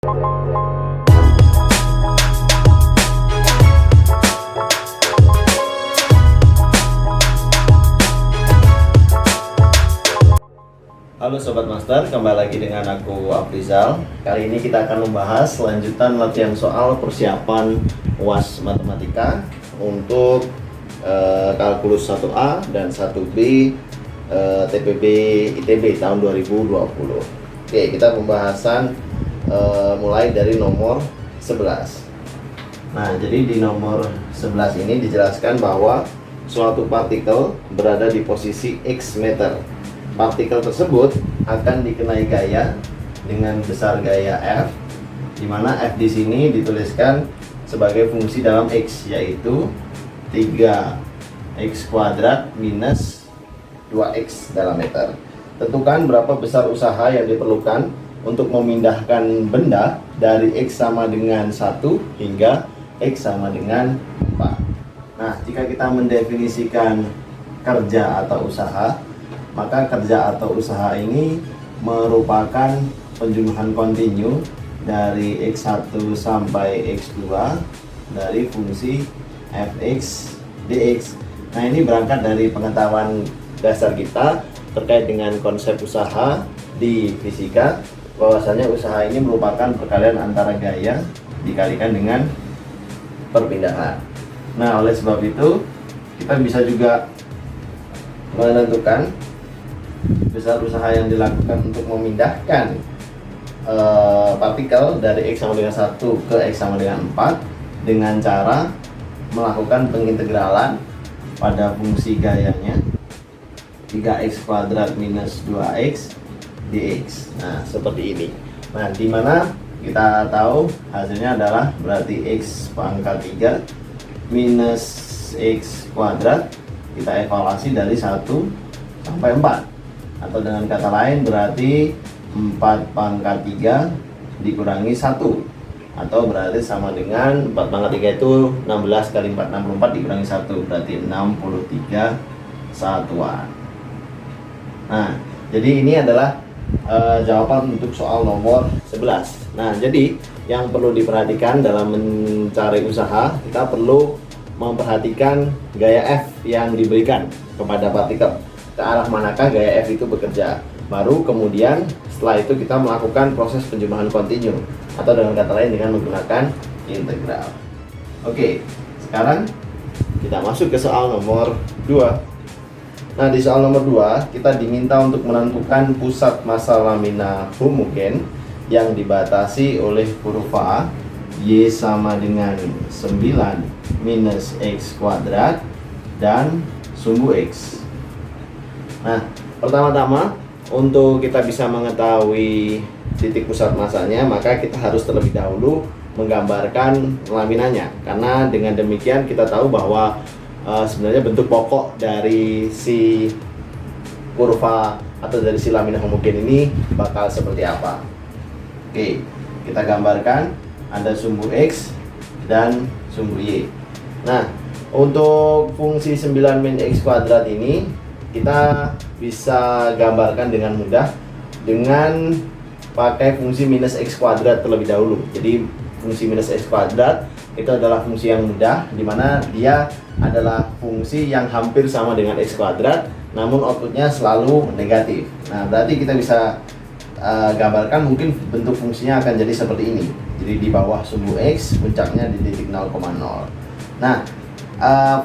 Halo Sobat Master, kembali lagi dengan aku Afrizal. Kali ini kita akan membahas lanjutan latihan soal persiapan UAS Matematika untuk kalkulus 1A dan 1B TPB ITB tahun 2020. Oke, kita pembahasan mulai dari nomor 11. Nah, jadi di nomor 11 ini dijelaskan bahwa suatu partikel berada di posisi X meter. Partikel tersebut akan dikenai gaya dengan besar gaya F, di mana F di sini dituliskan sebagai fungsi dalam X, yaitu 3x kuadrat minus 2x dalam meter. Tentukan berapa besar usaha yang diperlukan untuk memindahkan benda dari X sama dengan 1 hingga X sama dengan 4. Nah, jika kita mendefinisikan kerja atau usaha, maka kerja atau usaha ini merupakan penjumlahan kontinu dari X1 sampai X2 dari fungsi fx dx. Nah, ini berangkat dari pengetahuan dasar kita terkait dengan konsep usaha di fisika, bahwasanya usaha ini merupakan perkalian antara gaya dikalikan dengan perpindahan. Nah, oleh sebab itu kita bisa juga menentukan besar usaha yang dilakukan untuk memindahkan partikel dari X sama dengan 1 ke X sama dengan 4 dengan cara melakukan pengintegralan pada fungsi gayanya 3x kuadrat minus 2x dx. Nah, seperti ini. Nah, dimana kita tahu hasilnya adalah berarti X pangkat 3 minus X kuadrat, kita evaluasi dari 1 sampai 4. Atau dengan kata lain berarti 4 pangkat 3 dikurangi 1, atau berarti sama dengan 4 pangkat 3 itu 16 kali 4, 64 dikurangi 1, berarti 63 satuan. Nah, jadi ini adalah jawaban untuk soal nomor 11. Nah, jadi yang perlu diperhatikan dalam mencari usaha, kita perlu memperhatikan gaya F yang diberikan kepada partikel, ke arah manakah gaya F itu bekerja. Baru kemudian setelah itu kita melakukan proses penjumlahan kontinu, atau dengan kata lain dengan menggunakan integral. Oke, sekarang kita masuk ke soal nomor 2. Nah, di soal nomor 2 kita diminta untuk menentukan pusat massa lamina homogen yang dibatasi oleh kurva Y sama dengan 9 minus X kuadrat dan sumbu X. Nah, pertama-tama untuk kita bisa mengetahui titik pusat massanya, maka kita harus terlebih dahulu menggambarkan laminanya, karena dengan demikian kita tahu bahwa sebenarnya bentuk pokok dari si kurva atau dari si lamina homogen ini bakal seperti apa. Oke, kita gambarkan ada sumbu X dan sumbu Y. Nah, untuk fungsi 9 min X kuadrat ini kita bisa gambarkan dengan mudah dengan pakai fungsi minus X kuadrat terlebih dahulu. Jadi fungsi minus X kuadrat itu adalah fungsi yang mudah, dimana dia adalah fungsi yang hampir sama dengan X kuadrat, namun outputnya selalu negatif. Nah, berarti kita bisa gambarkan mungkin bentuk fungsinya akan jadi seperti ini. Jadi di bawah sumbu X, puncaknya di titik 0,0. Nah,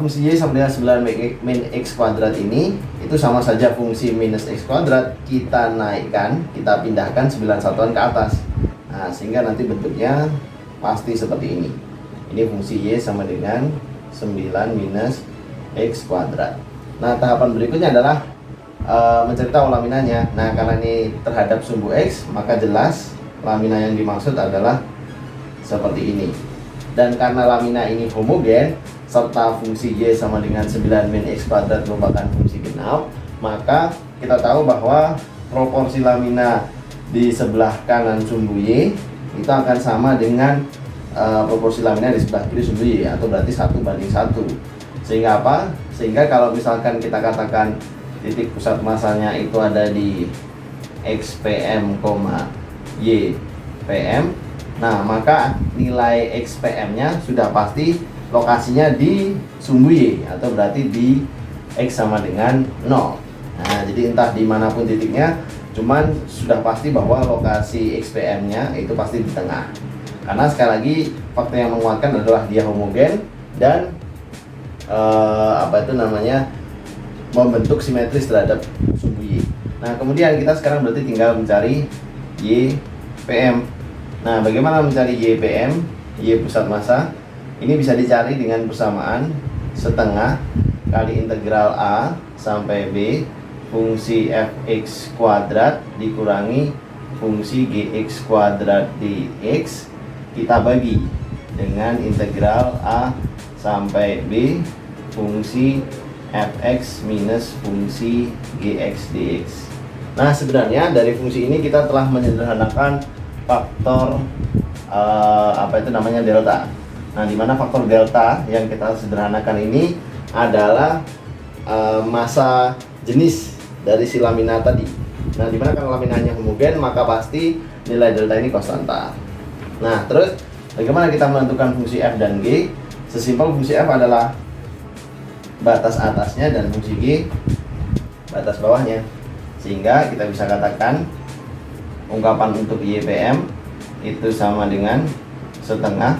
fungsi Y sama dengan 9 min X kuadrat ini itu sama saja fungsi minus X kuadrat, kita naikkan, kita pindahkan 9 satuan ke atas. Nah, sehingga nanti bentuknya pasti seperti ini. Ini fungsi Y sama dengan 9 minus X kuadrat. Nah, tahapan berikutnya adalah mencari tahu laminanya. Nah, karena ini terhadap sumbu X, maka jelas lamina yang dimaksud adalah seperti ini. Dan karena lamina ini homogen serta fungsi Y sama dengan 9 min X kuadrat merupakan fungsi genap, maka kita tahu bahwa proporsi lamina di sebelah kanan sumbu Y itu akan sama dengan proporsi lamina di sebelah kiri sumbu Y, atau berarti 1:1. Sehingga apa? Sehingga kalau misalkan kita katakan titik pusat massanya itu ada di XPM, YPM, Nah, maka nilai XPM nya sudah pasti lokasinya di sumbu Y, atau berarti di X sama dengan 0. Nah, jadi entah dimanapun titiknya, cuman sudah pasti bahwa lokasi XPM nya itu pasti di tengah. Karena sekali lagi faktor yang menguatkan adalah dia homogen dan membentuk simetris terhadap sumbu Y. Nah, kemudian kita sekarang berarti tinggal mencari YPM. Nah, bagaimana mencari YPM, Y pusat massa? Ini bisa dicari dengan persamaan setengah kali integral A sampai B fungsi fx kuadrat dikurangi fungsi gx kuadrat dx, kita bagi dengan integral A sampai B fungsi fx minus fungsi gx dx. Nah, sebenarnya dari fungsi ini kita telah menyederhanakan faktor delta. Nah, di mana faktor delta yang kita sederhanakan ini adalah massa jenis dari si lamina tadi. Nah, di mana kalau laminanya homogen, maka pasti nilai delta ini konstanta. Nah, terus bagaimana kita menentukan fungsi f dan g? Sesimpel fungsi f adalah batas atasnya dan fungsi g batas bawahnya, sehingga kita bisa katakan ungkapan untuk YPM itu sama dengan setengah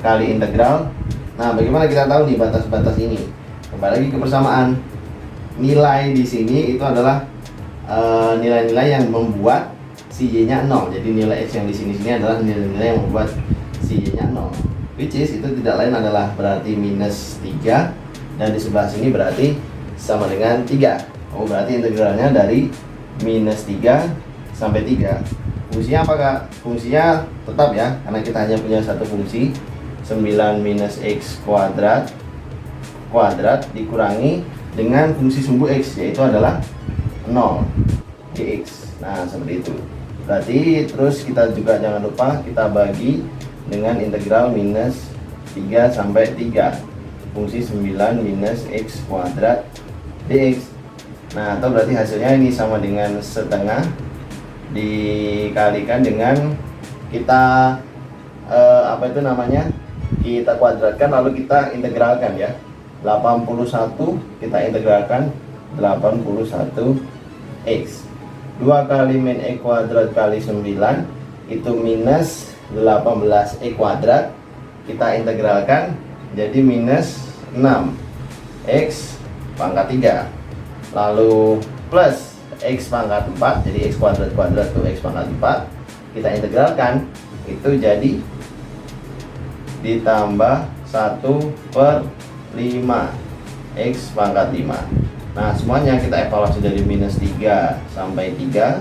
kali integral. Nah, bagaimana kita tahu nih batas-batas ini? Kembali lagi ke persamaan. Nilai di sini itu adalah nilai-nilai yang membuat si y-nya 0. Jadi nilai x yang di sini adalah nilai-nilai yang membuat si y-nya 0. Which is itu tidak lain adalah berarti minus 3, dan di sebelah sini berarti sama dengan 3. Oh, berarti integralnya dari minus 3 sampai 3. Fungsinya apa, Kak? Fungsinya tetap ya, karena kita hanya punya satu fungsi, 9 minus x kuadrat dikurangi dengan fungsi sumbu x, yaitu adalah 0 dx. Nah, seperti itu. Berarti terus kita juga jangan lupa kita bagi dengan integral minus 3 sampai 3 fungsi 9 minus x kuadrat dx. Nah, atau berarti hasilnya ini sama dengan setengah dikalikan dengan kita kita kuadratkan lalu kita integralkan ya. 81 kita integralkan 81 x. 2 kali min e kuadrat kali 9 itu minus 18 e kuadrat, kita integralkan jadi minus 6 x pangkat 3, lalu plus x pangkat 4, jadi x kuadrat itu x pangkat 4, kita integralkan itu jadi ditambah 1/5 x pangkat 5. Nah, semuanya kita evaluasi dari minus 3 sampai 3,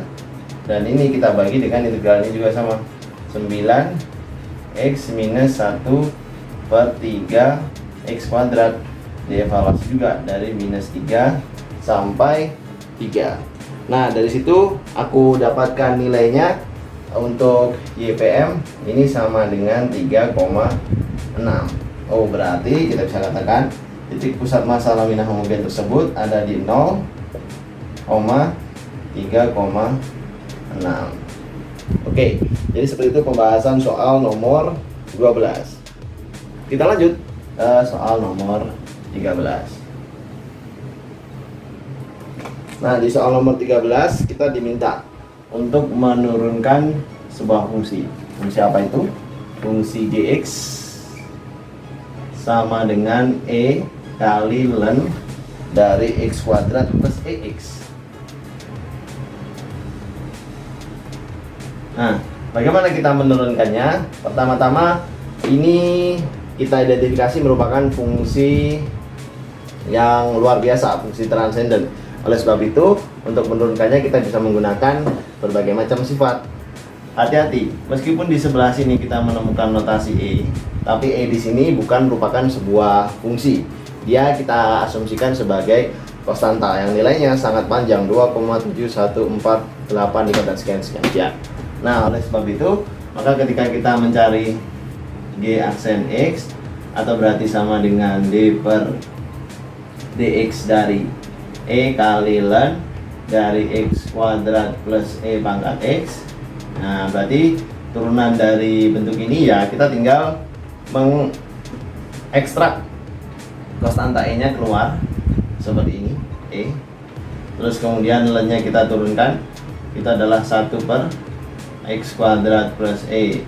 dan ini kita bagi dengan integral ini juga sama, 9x minus 1/3 x kuadrat, dievaluasi juga dari minus 3 sampai 3. Nah, dari situ aku dapatkan nilainya untuk YPM ini sama dengan 3,6. Oh, berarti kita bisa katakan titik pusat massa lamina homogen tersebut ada di 0,3,6. Oke, jadi seperti itu pembahasan soal nomor 12. Kita lanjut soal nomor 13. Nah, di soal nomor 13 kita diminta untuk menurunkan sebuah fungsi. Fungsi apa itu? Fungsi gx sama dengan e kali ln dari x kuadrat plus ex. Nah, bagaimana kita menurunkannya? Pertama-tama ini kita identifikasi merupakan fungsi yang luar biasa, fungsi transenden. Oleh sebab itu, untuk menurunkannya kita bisa menggunakan berbagai macam sifat. Hati-hati, meskipun di sebelah sini kita menemukan notasi E, tapi E di sini bukan merupakan sebuah fungsi. Dia kita asumsikan sebagai konstanta yang nilainya sangat panjang, 2,7148 dan sekian. Nah, oleh sebab itu, maka ketika kita mencari G aksen X, atau berarti sama dengan D per dx dari E kali ln dari x kuadrat plus E pangkat X. Nah, berarti turunan dari bentuk ini, ya kita tinggal mengekstrak konstanta E nya keluar seperti ini, E. Terus kemudian ln-nya kita turunkan, itu adalah 1 per x kuadrat plus E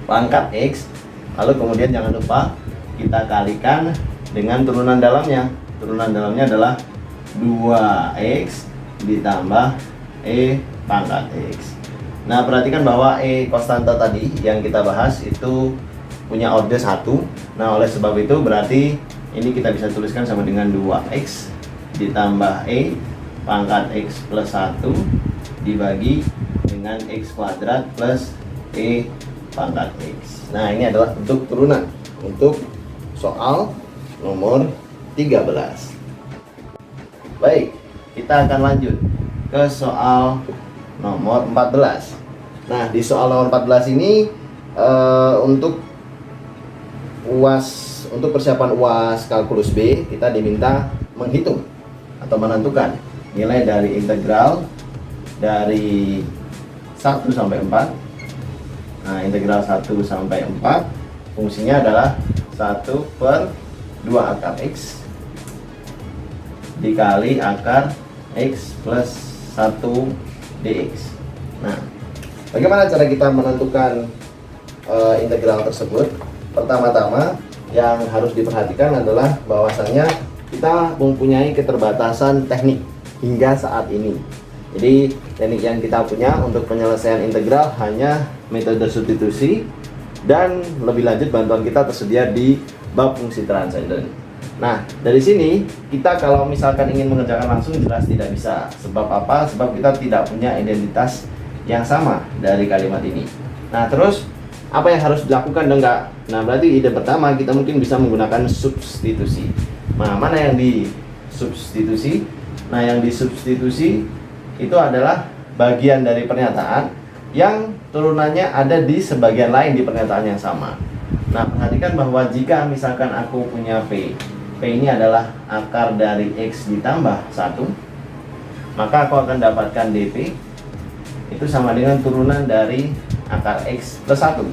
pangkat x. Lalu kemudian jangan lupa kita kalikan dengan turunan dalamnya. Turunan dalamnya adalah 2x ditambah E pangkat x. Nah, perhatikan bahwa E konstanta tadi yang kita bahas itu punya orde 1. Nah, oleh sebab itu berarti ini kita bisa tuliskan sama dengan 2x ditambah E pangkat x plus 1 dibagi dengan x kuadrat plus E pangkat x. Nah, ini adalah bentuk turunan untuk soal nomor 13. Baik, kita akan lanjut ke soal nomor 14. Nah, di soal nomor 14 ini untuk persiapan UAS kalkulus B, kita diminta menghitung atau menentukan nilai dari integral dari 1 sampai 4. Nah, integral 1 sampai 4 fungsinya adalah 1 per 2 akar x dikali akar x plus 1 dx. Nah, bagaimana cara kita menentukan integral tersebut? Pertama-tama yang harus diperhatikan adalah bahwasannya kita mempunyai keterbatasan teknik hingga saat ini. Jadi teknik yang kita punya untuk penyelesaian integral hanya metode substitusi, dan lebih lanjut bantuan kita tersedia di bab fungsi transenden. Nah, dari sini kita kalau misalkan ingin mengerjakan langsung jelas tidak bisa. Sebab apa? Sebab kita tidak punya identitas yang sama dari kalimat ini. Nah, terus apa yang harus dilakukan dong, Kak? Nah, berarti ide pertama kita mungkin bisa menggunakan substitusi. Nah, mana yang disubstitusi? Nah, yang disubstitusi itu adalah bagian dari pernyataan yang turunannya ada di sebagian lain di pernyataan yang sama. Nah, perhatikan bahwa jika misalkan aku punya P ini adalah akar dari X ditambah 1, maka aku akan dapatkan DP itu sama dengan turunan dari akar X plus 1,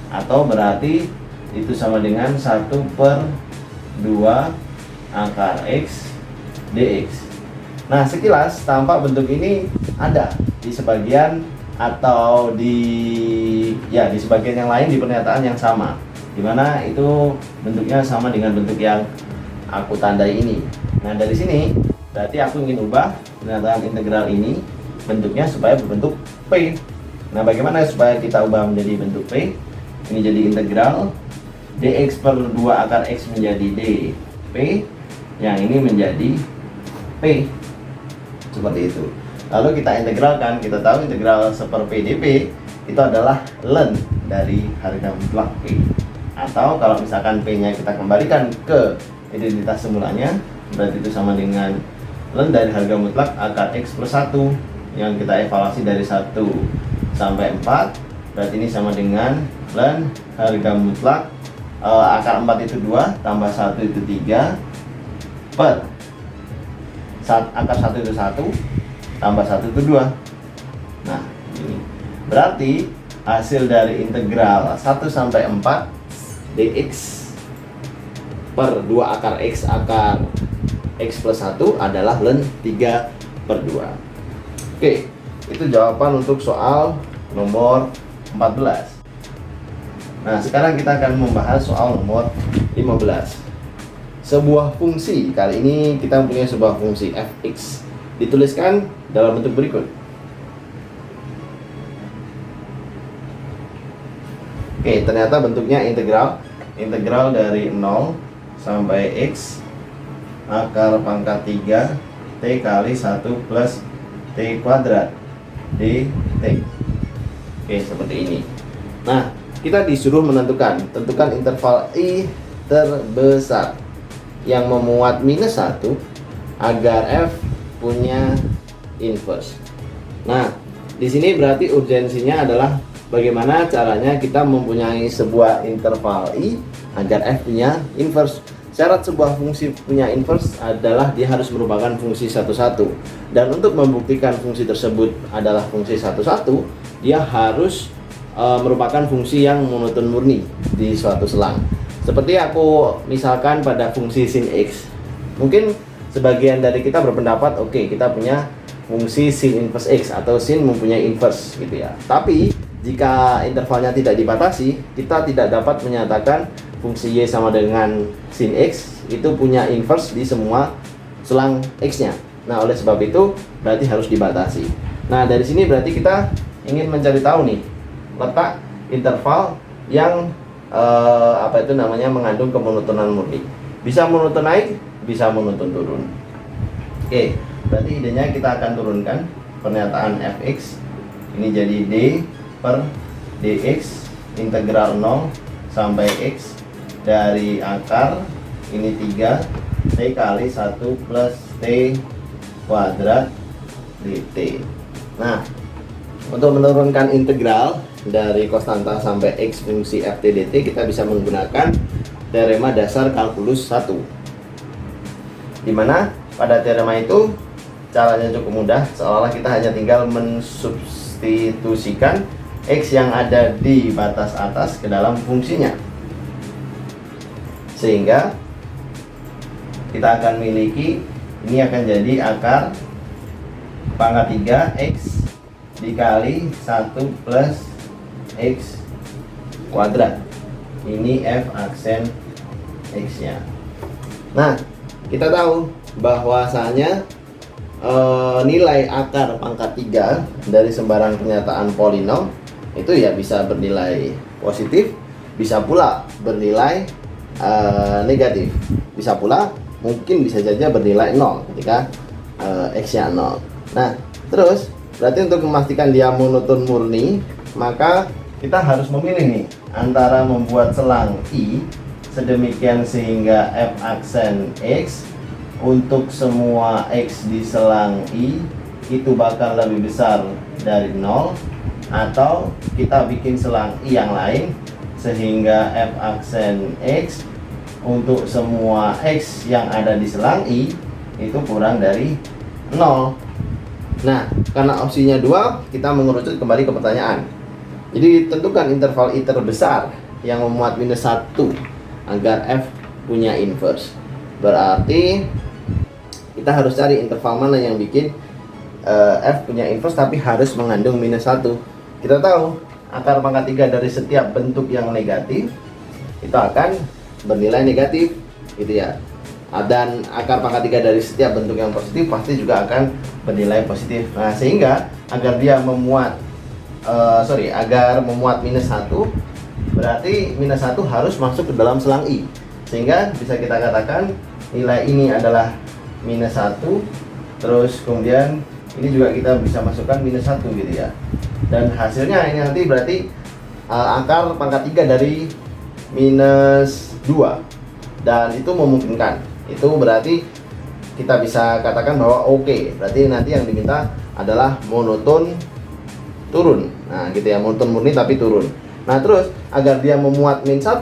atau berarti itu sama dengan 1 per 2 akar X dx. Nah, sekilas tampak bentuk ini ada di sebagian atau di sebagian yang lain di pernyataan yang sama, dimana itu bentuknya sama dengan bentuk yang aku tandai ini. Nah, dari sini berarti aku ingin ubah pernyataan integral ini bentuknya supaya berbentuk P. Nah, bagaimana supaya kita ubah menjadi bentuk P? Ini jadi integral dx per 2 akar x menjadi dp, yang ini menjadi P. Seperti itu. Lalu kita integralkan, kita tahu integral 1 per P dp itu adalah ln dari harga mutlak P. Atau kalau misalkan P nya kita kembalikan ke identitas semulanya, berarti itu sama dengan ln dari harga mutlak akar x plus 1 yang kita evaluasi dari 1 sampai 4, berarti ini sama dengan ln harga mutlak akar 4 itu 2 tambah 1 itu 3 per akar 1 itu 1 tambah 1 itu 2. Nah, ini berarti hasil dari integral 1 sampai 4 dx per 2 akar x plus 1 adalah ln 3 per 2. Oke, itu jawaban untuk soal nomor 14. Nah, sekarang kita akan membahas soal nomor 15. Sebuah fungsi, kali ini kita mempunyai sebuah fungsi fx, dituliskan dalam bentuk berikut. Oke, ternyata bentuknya integral dari 0 sampai x akar pangkat 3 t kali 1 plus t kuadrat dt. Oke, seperti ini. Nah, kita disuruh tentukan interval I terbesar yang memuat minus 1 agar f punya inverse. Nah, di sini berarti urgensinya adalah bagaimana caranya kita mempunyai sebuah interval I agar f punya inverse. Syarat sebuah fungsi punya inverse adalah dia harus merupakan fungsi satu-satu. Dan untuk membuktikan fungsi tersebut adalah fungsi satu-satu, dia harus merupakan fungsi yang monoton murni di suatu selang. Seperti aku misalkan pada fungsi sin X. Mungkin sebagian dari kita berpendapat oke, kita punya fungsi sin inverse X atau sin mempunyai inverse gitu ya. Tapi jika intervalnya tidak dibatasi, kita tidak dapat menyatakan fungsi Y sama dengan sin X itu punya inverse di semua selang X-nya. Nah, oleh sebab itu berarti harus dibatasi. Nah, dari sini berarti kita ingin mencari tahu nih letak interval yang mengandung kemonotonan murni. Bisa monoton naik, bisa monoton turun. Oke, berarti idenya kita akan turunkan pernyataan fx ini jadi d per dx integral 0 sampai x dari akar ini 3 t kali 1 plus t kuadrat dt. Nah, untuk menurunkan integral dari konstanta sampai x fungsi ft dt kita bisa menggunakan teorema dasar kalkulus 1, dimana pada teorema itu caranya cukup mudah, seolah-olah kita hanya tinggal mensubstitusikan x yang ada di batas atas ke dalam fungsinya, sehingga kita akan miliki ini akan jadi akar pangkat 3 x dikali 1 plus x kuadrat. Ini f aksen x nya. Nah, kita tahu bahwasanya nilai akar pangkat 3 dari sembarang pernyataan polinom itu ya bisa bernilai positif, bisa pula bernilai negatif, bisa pula mungkin bisa saja bernilai 0 ketika x nya 0. Nah, terus berarti untuk memastikan dia monoton murni, maka kita harus memilih nih antara membuat selang I sedemikian sehingga f aksen x untuk semua x di selang I itu bakal lebih besar dari 0, atau kita bikin selang I yang lain sehingga f aksen x untuk semua x yang ada di selang I itu kurang dari 0. Nah, karena opsinya 2, kita mengerucut kembali ke pertanyaan. Jadi tentukan interval I terbesar yang memuat minus 1 agar f punya inverse. Berarti kita harus cari interval mana yang bikin f punya inverse tapi harus mengandung minus 1. Kita tahu akar pangkat 3 dari setiap bentuk yang negatif itu akan bernilai negatif gitu ya. Dan akar pangkat 3 dari setiap bentuk yang positif pasti juga akan bernilai positif. Nah, sehingga agar dia memuat agar memuat minus 1, berarti minus 1 harus masuk ke dalam selang I, sehingga bisa kita katakan nilai ini adalah minus 1, terus kemudian ini juga kita bisa masukkan minus 1 gitu ya. Dan hasilnya ini nanti berarti akar pangkat 3 dari minus 2, dan itu memungkinkan. Itu berarti kita bisa katakan bahwa oke, berarti nanti yang diminta adalah monoton turun. Nah gitu ya, monoton murni tapi turun. Nah terus agar dia memuat min 1,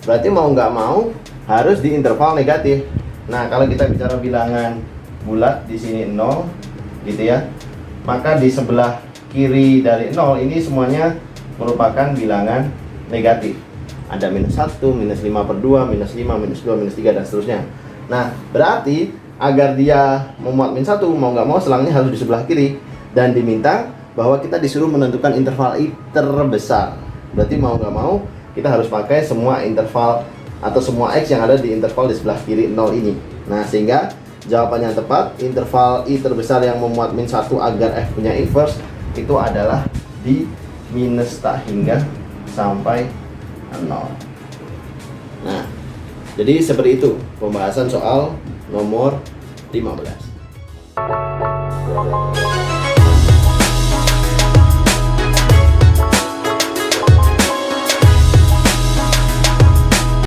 berarti mau nggak mau harus di interval negatif. Nah kalau kita bicara bilangan bulat di sini 0 gitu ya, maka di sebelah kiri dari 0 ini semuanya merupakan bilangan negatif. Ada minus 1, minus 5/2, minus 5, minus 2, minus 3 dan seterusnya. Nah berarti agar dia memuat min 1, mau nggak mau selangnya harus di sebelah kiri, dan diminta bahwa kita disuruh menentukan interval I terbesar. Berarti mau nggak mau kita harus pakai semua interval atau semua x yang ada di interval di sebelah kiri 0 ini. Nah sehingga jawaban yang tepat interval I terbesar yang memuat min 1 agar f punya inverse itu adalah di minus tak hingga sampai 0. Nah, jadi seperti itu pembahasan soal nomor 15.